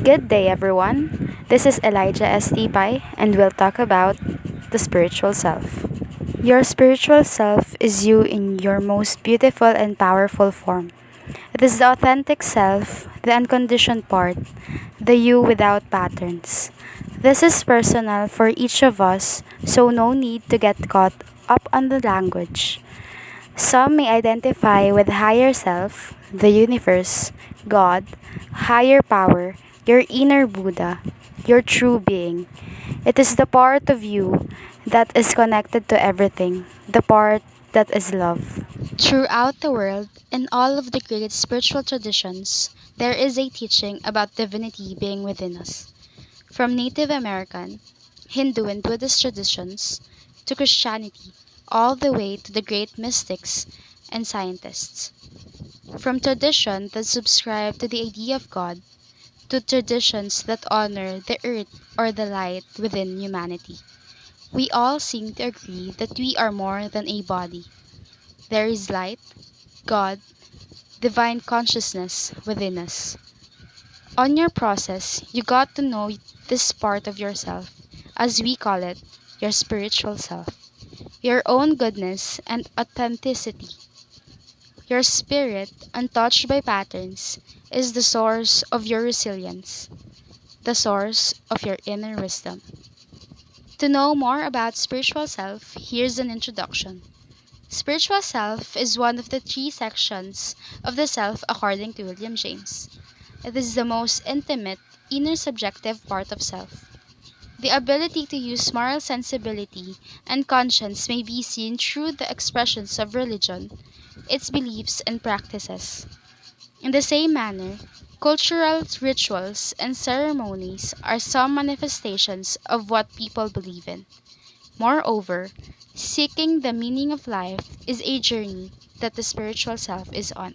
Good day, everyone. This is Elijah S. Tipay, and we'll talk about the spiritual self. Your spiritual self is you in your most beautiful and powerful form. It is the authentic self, the unconditioned part, the you without patterns. This is personal for each of us, so no need to get caught up on the language. Some may identify with higher self, the universe, God, higher power, your inner Buddha, your true being. It is the part of you that is connected to everything, the part that is love. Throughout the world, in all of the great spiritual traditions, there is a teaching about divinity being within us. From Native American, Hindu, and Buddhist traditions to Christianity, all the way to the great mystics and scientists. From tradition that subscribe to the idea of God to traditions that honor the earth or the light within humanity. We all seem to agree that we are more than a body. There is light, God, divine consciousness within us. On your process, you got to know this part of yourself, as we call it, your spiritual self, your own goodness and authenticity. Your spirit, untouched by patterns, is the source of your resilience, the source of your inner wisdom. To know more about spiritual self, here's an introduction. Spiritual self is one of the three sections of the self according to William James. It is the most intimate, inner subjective part of self. The ability to use moral sensibility and conscience may be seen through the expressions of religion, its beliefs and practices. In the same manner, cultural rituals and ceremonies are some manifestations of what people believe in. Moreover, seeking the meaning of life is a journey that the spiritual self is on.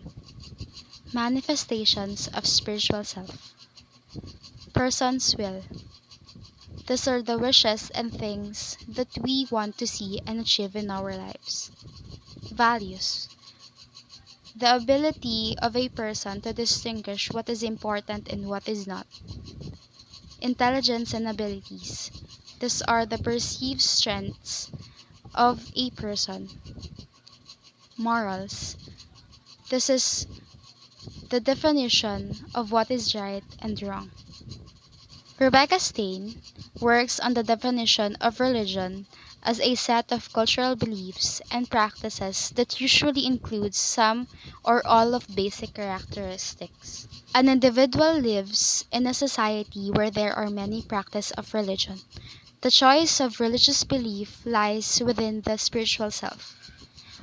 Manifestations of spiritual self. Person's will. These are the wishes and things that we want to see and achieve in our lives. Values. The ability of a person to distinguish what is important and what is not. Intelligence and abilities. These are the perceived strengths of a person. Morals. This is the definition of what is right and wrong. Rebecca Stein works on the definition of religion as a set of cultural beliefs and practices that usually includes some or all of basic characteristics. An individual lives in a society where there are many practices of religion. The choice of religious belief lies within the spiritual self,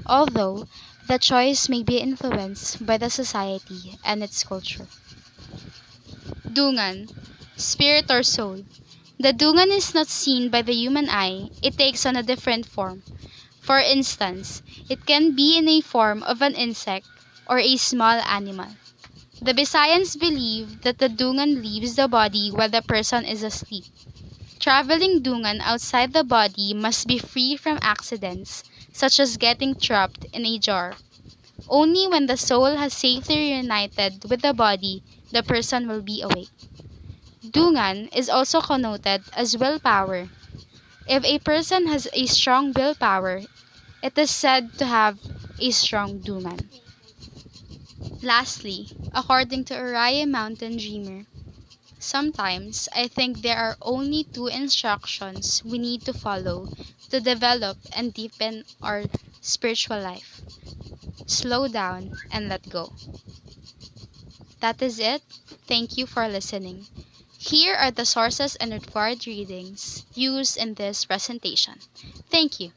although the choice may be influenced by the society and its culture. Dungan, spirit or soul. The dungan is not seen by the human eye, it takes on a different form. For instance, it can be in a form of an insect or a small animal. The Bisayans believe that the dungan leaves the body while the person is asleep. Traveling dungan outside the body must be free from accidents, such as getting trapped in a jar. Only when the soul has safely reunited with the body, the person will be awake. Dungan is also connoted as willpower. If a person has a strong willpower, it is said to have a strong dungan. Lastly, according to Uriah Mountain Dreamer, sometimes I think there are only two instructions we need to follow to develop and deepen our spiritual life: slow down and let go. That is it. Thank you for listening. Here are the sources and required readings used in this presentation. Thank you.